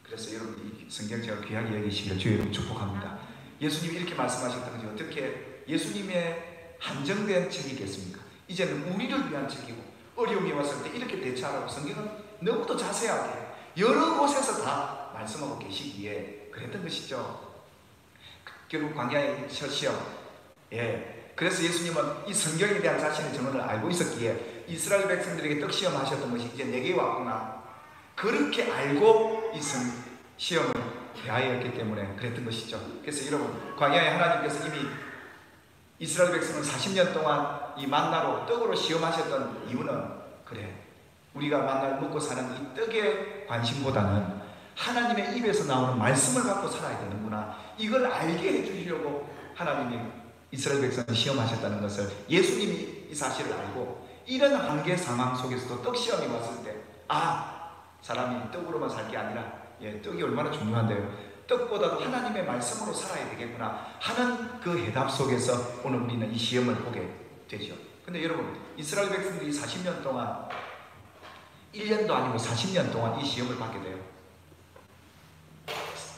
그래서 여러분이 성경 제가 귀하게 여기시길 주의 이름으로 축복합니다. 예수님이 이렇게 말씀하셨던 것이 어떻게 예수님의 한정된 책이겠습니까? 이제는 우리를 위한 책이고 어려움이 왔을 때 이렇게 대처하라고 성경은 너무도 자세하게 여러 곳에서 다 말씀하고 계시기에 그랬던 것이죠. 결국 광야의 첫 시험. 그래서 예수님은 이 성경에 대한 자신의 증언을 알고 있었기에 이스라엘 백성들에게 떡 시험하셨던 것이 이제 내게 왔구나. 그렇게 알고 이 시험을 대하였기 때문에 그랬던 것이죠. 그래서 여러분, 광야에 하나님께서 이미 이스라엘 백성은 40년 동안 이 만나로 떡으로 시험하셨던 이유는, 그래, 우리가 만나를 먹고 사는 이 떡의 관심보다는 하나님의 입에서 나오는 말씀을 갖고 살아야 되는구나, 이걸 알게 해주시려고 하나님이 이스라엘 백성을 시험하셨다는 것을 예수님이 이 사실을 알고, 이런 한계 상황 속에서도 떡 시험이 왔을 때, 사람이 떡으로만 살 게 아니라, 떡이 얼마나 중요한데요, 떡보다도 하나님의 말씀으로 살아야 되겠구나 하는 그 해답 속에서 오늘 우리는 이 시험을 보게 되죠. 근데 여러분, 이스라엘 백성들이 40년 동안, 1년도 아니고 40년 동안 이 시험을 받게 돼요.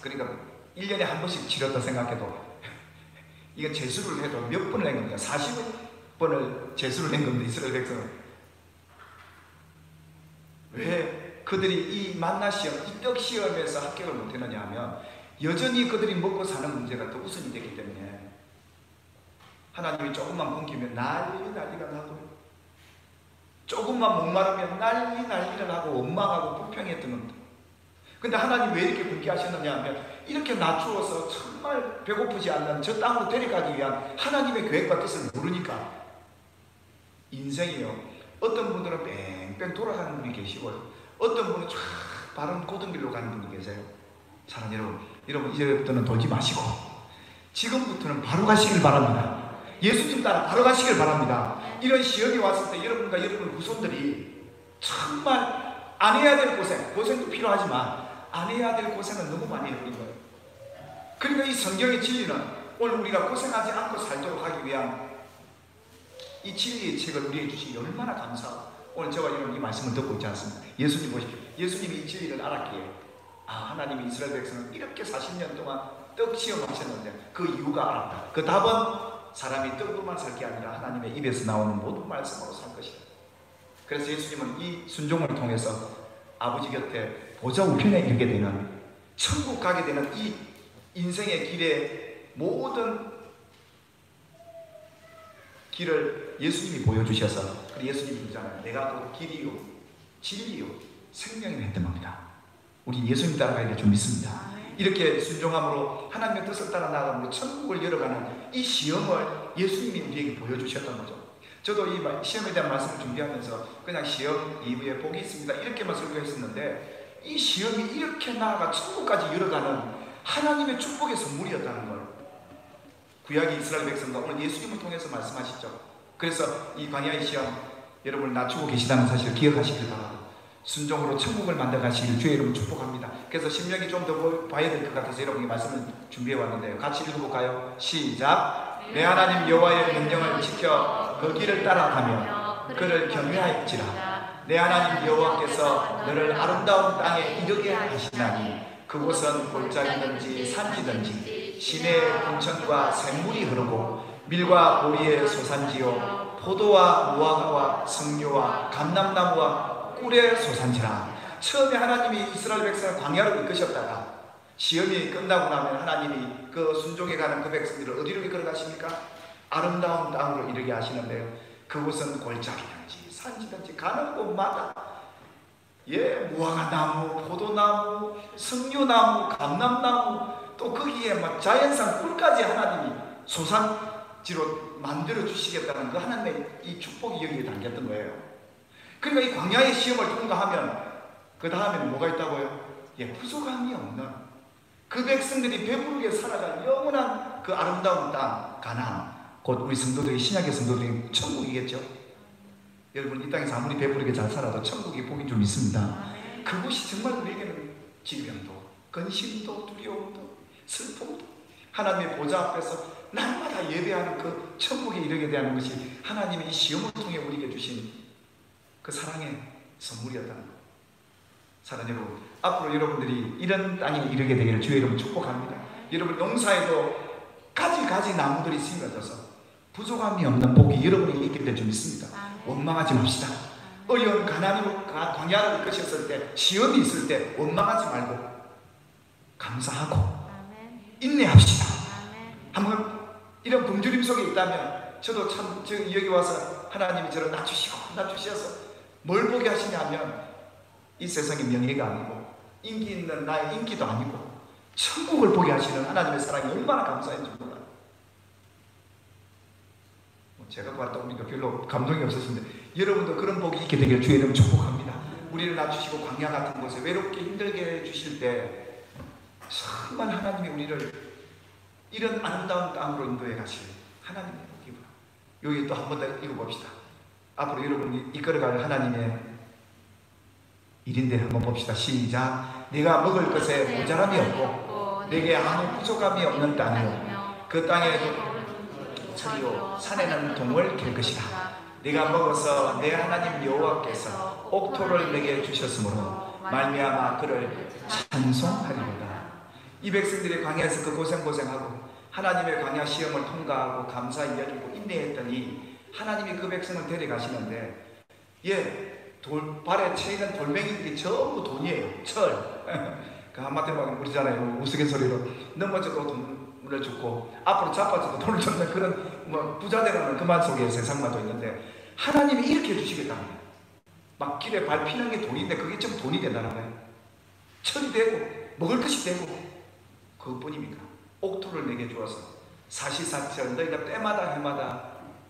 그러니까 1년에 한 번씩 치렀다 생각해도 이건 재수를 해도 몇 번을 한 겁니까? 40번을 재수를 한 겁니다. 이스라엘 백성은. 왜 그들이 이 만나 시험, 이 떡 시험에서 합격을 못했느냐 하면, 여전히 그들이 먹고 사는 문제가 또 우선이 되기 때문에 하나님이 조금만 굶기면 난리가 나고, 조금만 목마르면 난리를 하고 원망하고 불평했던 겁니다. 근데 하나님 왜 이렇게 굶게 하셨느냐 하면, 이렇게 낮추어서 정말 배고프지 않는 저 땅으로 데려가기 위한 하나님의 계획과 뜻을 모르니까. 인생이요, 어떤 분들은 뺑뺑 돌아가는 분이 계시고요, 어떤 분은 쫙 바른 고든 길로 가는 분이 계세요. 사랑하는 여러분, 이제부터는 돌지 마시고 지금부터는 바로 가시길 바랍니다. 예수님 따라 바로 가시길 바랍니다. 이런 시험이 왔을 때 여러분과 여러분 후손들이 정말 안 해야 될 고생도 필요하지만 안 해야 될 고생은 너무 많이 해버린 거예요. 그러니까 이 성경의 진리는 오늘 우리가 고생하지 않고 살도록 하기 위한 이 진리의 책을 우리에게 주시기 얼마나 감사하고, 오늘 저와 여러분 이 말씀을 듣고 있지 않습니까? 예수님 보십시오. 예수님이 이 진리를 알았기에, 하나님이 이스라엘 백성을 이렇게 40년 동안 떡 시험하셨는데 그 이유가 알았다. 그 답은 사람이 떡으로만 살 게 아니라 하나님의 입에서 나오는 모든 말씀으로 살 것이다. 그래서 예수님은 이 순종을 통해서 아버지 곁에 보좌 우편에 이르게 되는, 천국 가게 되는 이 인생의 길의 모든 길을 예수님이 보여주셔서, 그리고 예수님이 그러잖아요. 내가 곧 길이요 진리요 생명이 했답니다. 우리 예수님 따라가야 될 줄 믿습니다. 이렇게 순종함으로 하나님의 뜻을 따라 나아감으로 천국을 열어가는 이 시험을 예수님이 우리에게 보여주셨던 거죠. 저도 이 시험에 대한 말씀을 준비하면서 그냥 시험 이후에 복이 있습니다 이렇게만 설교했었는데, 이 시험이 이렇게 나아가 천국까지 열어가는 하나님의 축복의 선물이었다는 걸 구약의 이스라엘 백성과 오늘 예수님을 통해서 말씀하시죠. 그래서 이 광야의 시험, 여러분을 낮추고 계시다는 사실을 기억하시길 바라고, 순종으로 천국을 만들어가시길 주의 이름으로 축복합니다. 그래서 신명이 좀 더 봐야 될 것 같아서 여러분이 말씀을 준비해 왔는데요, 같이 읽어볼까요? 시작. 내 하나님 여호와의 명령을 지켜 그 길을 따라가며 그를 경외할지라. 내 하나님 여호와께서 너를 아름다운 땅에 이르게 하시나니 그곳은 골짜기든지 산지든지 시내의 분천과 샘물이 흐르고 밀과 보리의 소산지요 포도와 무화과와 석류와 감람나무와 꿀의 소산지라. 처음에 하나님이 이스라엘 백성을 광야로 이끄셨다가 시험이 끝나고 나면 하나님이 그 순종해 가는 그 백성들을 어디로 이끌어 가십니까? 아름다운 땅으로 이르게 하시는데요, 그곳은 골짜기든지 산지든지 가는 곳마다 무화과나무, 포도나무, 석류나무, 감람나무, 또 거기에 막 자연산 꿀까지 하나님이 소산지로 만들어 주시겠다는 그 하나님의 이 축복이 여기에 담겼던 거예요. 그러니까 이 광야의 시험을 통과하면 그 다음에는 뭐가 있다고요? 부족함이 없는, 그 백성들이 배부르게 살아갈 영원한 그 아름다운 땅 가나안, 곧 우리 성도들이, 신약의 성도들이 천국이겠죠. 여러분, 이 땅에서 아무리 배부르게 잘 살아도 천국이 복인 줄 믿습니다. 그곳이 정말 우리에게는 질병도, 근심도, 두려움도, 슬픔도 하나님의 보좌 앞에서 날마다 예배하는 그 천국에 이르게 되는 것이 하나님의 이 시험을 통해 우리에게 주신 그 사랑의 선물이었다는 것. 사랑하는 여러분, 앞으로 여러분들이 이런 땅에 이르게 되기를 주의 이름으로 축복합니다. 여러분 농사에도 가지 나무들이 심어져서 부족함이 없는 복이 여러분에게 있게 될 줄 믿습니다. 원망하지 맙시다. 어려운 가난으로 광야를 이끄셨을 때, 시험이 있을 때 원망하지 말고 감사하고 인내합시다. 한번 이런 굶주림 속에 있다면, 저도 참 여기 와서 하나님이 저를 낮추셔서 뭘 보게 하시냐면, 이 세상의 명예가 아니고 인기 있는 나의 인기도 아니고 천국을 보게 하시는 하나님의 사랑이 얼마나 감사한지 몰라요. 제가 봤다 보니까 별로 감동이 없었는데 여러분도 그런 복이 있게 되길 주의 이름 축복합니다. 우리를 낮추시고 광야 같은 곳에 외롭게 힘들게 해주실 때 정말 하나님이 우리를 이런 아름다운 땅으로 인도해 가실 하나님의 복이구나. 여기 또 한 번 더 읽어봅시다. 앞으로 여러분이 이끌어갈 하나님의 일인데 한번 봅시다. 시작. 네가 먹을 것에 모자람이 없고 내게 아무 부족함이 없는 땅이요 그 땅에도 철이요 산에는 동을 길 것이다. 네가 먹어서 내 하나님 여호와께서 옥토를 내게 주셨으므로 말미암아 그를 찬송하리로다. 이 백성들이 광야에서 그 고생하고 하나님의 광야 시험을 통과하고 감사히 여기고 인내했더니 하나님이 그 백성을 데려가시는데 발에 채이는 돌멩이들이 전부 돈이에요. 철. 그 한마디로 우리잖아요. 우스갯소리로 넘어져도 돈을 줬고 앞으로 자빠져도 돈을 줬는 그런 부자 되는 그만 속에 세상마도 있는데 하나님이 이렇게 해주시겠다는 거예요. 막 길에 밟히는 게 돈인데 그게 좀 돈이 된다는 거예요. 철이 되고 먹을 것이 되고 그것뿐입니까? 옥토를 내게 주어서 사시사철 너희가 때마다 해마다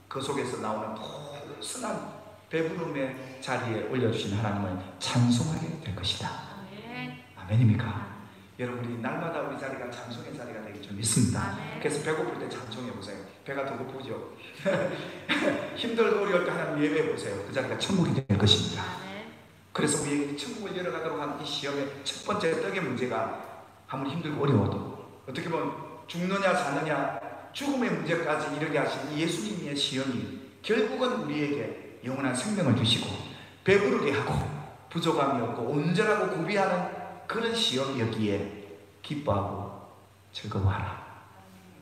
그 속에서 나오는 순한 배부름의 자리에 올려주신 하나님을 찬송하게 될 것이다. 아멘입니까? 여러분이 날마다 우리 자리가 찬송의 자리가 되길 좀 믿습니다. 그래서 배고플 때 찬송해 보세요. 배가 더 고프죠. 힘들고 어려울 때 하나님 예배해 보세요. 그 자리가 천국이 될 것입니다. 그래서 우리에게 천국을 열어가도록 하는 이 시험의 첫 번째 떡의 문제가 아무리 힘들고 어려워도 어떻게 보면 죽느냐 사느냐 죽음의 문제까지 이르게 하신 예수님의 시험이 결국은 우리에게 영원한 생명을 주시고 배부르게 하고 부족함이 없고 온전하고 구비하는 그런 시험이었기에 기뻐하고 즐거워하라.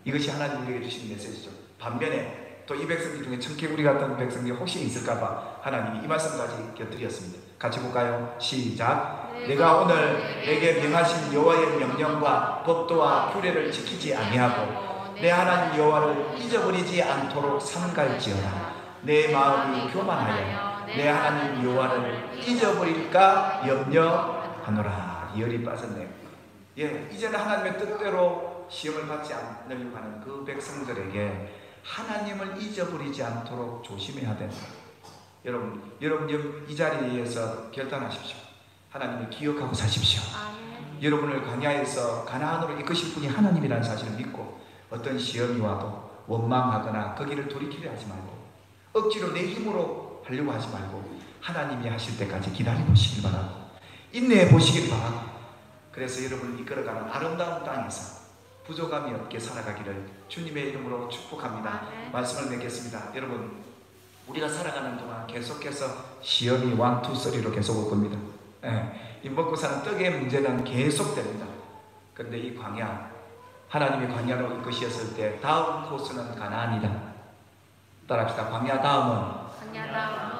이것이 하나님 우리에게 주신 메시지죠. 반면에 또 이 백성들 중에 청개구리 같은 백성들이 혹시 있을까봐 하나님이 이 말씀까지 곁들였습니다. 같이 볼까요? 시작. 내가 오늘 내게 명하신 여호와의 명령과 법도와 규례를 지키지 아니하고 내 하나님 여호와를 잊어버리지 않도록 삼갈지어다. 내 마음이 교만하여 내 하나님 여호와를 잊어버릴까 염려하노라. 열이 빠졌네요. 이제는 하나님의 뜻대로 시험을 받지 않으려고 하는 그 백성들에게 하나님을 잊어버리지 않도록 조심해야 된다. 여러분 이 자리에서 결단하십시오. 하나님을 기억하고 사십시오. 여러분을 광야에서 가나안으로 이끄실 분이 하나님이라는 사실을 믿고 어떤 시험이 와도 원망하거나 거기를 돌이키려 하지 말고 억지로 내 힘으로 하려고 하지 말고 하나님이 하실 때까지 기다려보시길 바라고 인내해 보시길 바라고 그래서 여러분을 이끌어가는 아름다운 땅에서 부족함이 없게 살아가기를 주님의 이름으로 축복합니다. 말씀을 맺겠습니다. 여러분 우리가 살아가는 동안 계속해서 시험이 1, 2, 3로 계속 올 겁니다. 이 먹고 사는 떡의 문제는 계속됩니다. 그런데 이 광야 하나님의 광야로 이끄셨을 때 다음 코스는 가나안이다. 따라합시다. 광야 다음은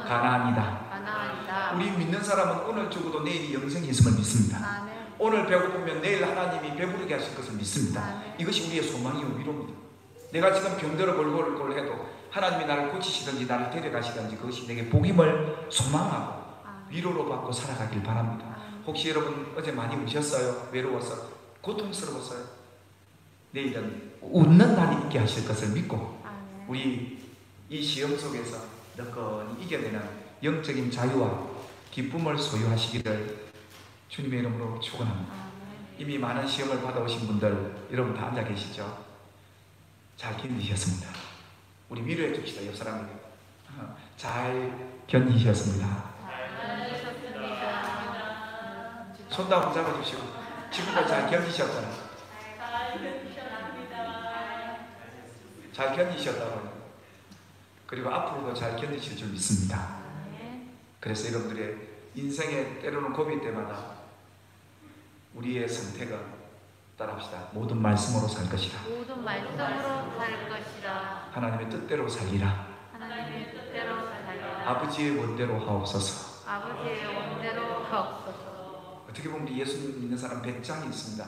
가나안이다. 우리 믿는 사람은 오늘 죽어도 내일이 영생이 있음을 믿습니다. 오늘 배고프면 내일 하나님이 배부르게 하실 것을 믿습니다. 이것이 우리의 소망이요 위로입니다. 내가 지금 병들어 골골골 해도 하나님이 나를 고치시든지 나를 데려가시든지 그것이 내게 복임을 소망하고 위로로 받고 살아가길 바랍니다. 혹시 여러분 어제 많이 우셨어요? 외로워서? 고통스러웠어요? 내일은 웃는 날이 있게 하실 것을 믿고 우리 이 시험 속에서 너건히 이겨내는 영적인 자유와 기쁨을 소유하시기를 주님의 이름으로 축원합니다. 이미 많은 시험을 받아오신 분들 여러분 다 앉아 계시죠? 잘 견디셨습니다. 우리 위로해 줍시다. 옆 사람에게 잘 견디셨습니다. 손도 한번 잡아주시고 지금까지 잘 견디셨잖아. 잘 견디셨다고 그리고 앞으로도 잘 견디실 줄 믿습니다. 그래서 여러분들의 인생의 때로는 고비 때마다 우리의 선택은 따라합시다. 모든 말씀으로 살 것이다. 모든 말씀으로 살 것이다. 하나님의 뜻대로 살리라. 하나님의 뜻대로 살리라. 아버지의 원대로 하옵소서. 아버지의 원대로 하옵소서. 어떻게 보면 우리 예수님 믿는 사람 100장이 있습니다.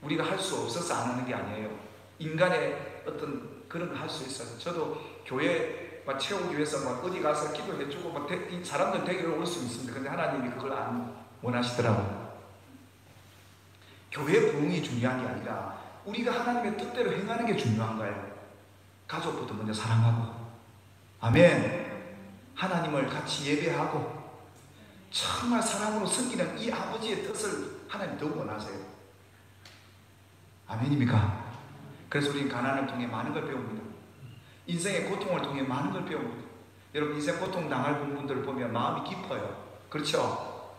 우리가 할 수 없어서 안 하는 게 아니에요. 인간의 어떤 그런 거 할 수 있어요. 저도 교회 막 채우기 위해서 막 어디 가서 기도해주고 막 사람들 되기를 올 수 있습니다. 근데 하나님이 그걸 안 원하시더라고요. 교회 부흥이 중요한 게 아니라 우리가 하나님의 뜻대로 행하는 게 중요한 거예요. 가족부터 먼저 사랑하고 아멘. 하나님을 같이 예배하고 정말 사랑으로 섬기는 이 아버지의 뜻을 하나님 더욱 원하세요. 아멘입니까? 그래서 우리는 가난을 통해 많은 걸 배웁니다. 인생의 고통을 통해 많은 걸 배웁니다. 여러분, 인생 고통 당할 분들을 보면 마음이 깊어요. 그렇죠?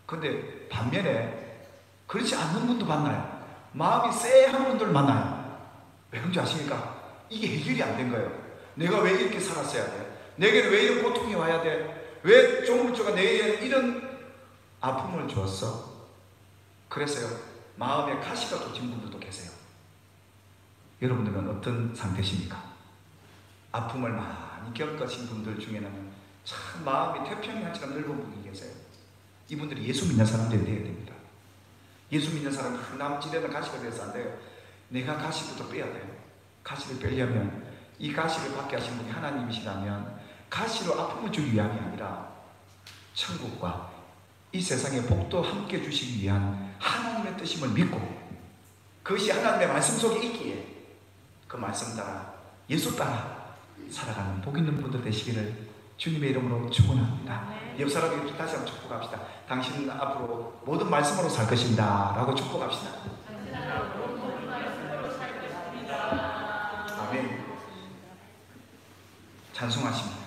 근데 반면에 그렇지 않는 분도 만나요. 마음이 쎄한 분들 만나요. 왜 그런지 아십니까? 이게 해결이 안 된 거예요. 내가 왜 이렇게 살았어야 돼? 내게는 왜 이런 고통이 와야 돼? 왜 종물주가 내게 이런 아픔을 주었어? 그래서요, 마음에 가시가 돋친 분들도 계세요. 여러분들은 어떤 상태십니까? 아픔을 많이 겪으신 분들 중에는 참 마음이 태평양처럼 넓은 분이 계세요. 이분들이 예수 믿는 사람들이 되어야 됩니다. 예수 믿는 사람이 남지대는 가시가 돼서 안 돼요. 내가 가시부터 빼야 돼요. 가시를 빼려면 이 가시를 받게 하신 분이 하나님이시라면 가시로 아픔을 주기 위함이 아니라 천국과 이 세상의 복도 함께 주시기 위한 하나님의 뜻임을 믿고 그것이 하나님의 말씀 속에 있기에 그 말씀 따라 예수 따라 살아가는 복 있는 분들 되시기를 주님의 이름으로 축원합니다. 옆 사람에게 다시 한번 축복합시다. 당신은 앞으로 모든 말씀으로 살 것입니다 라고 축복합시다. 아멘. 찬송하십니다.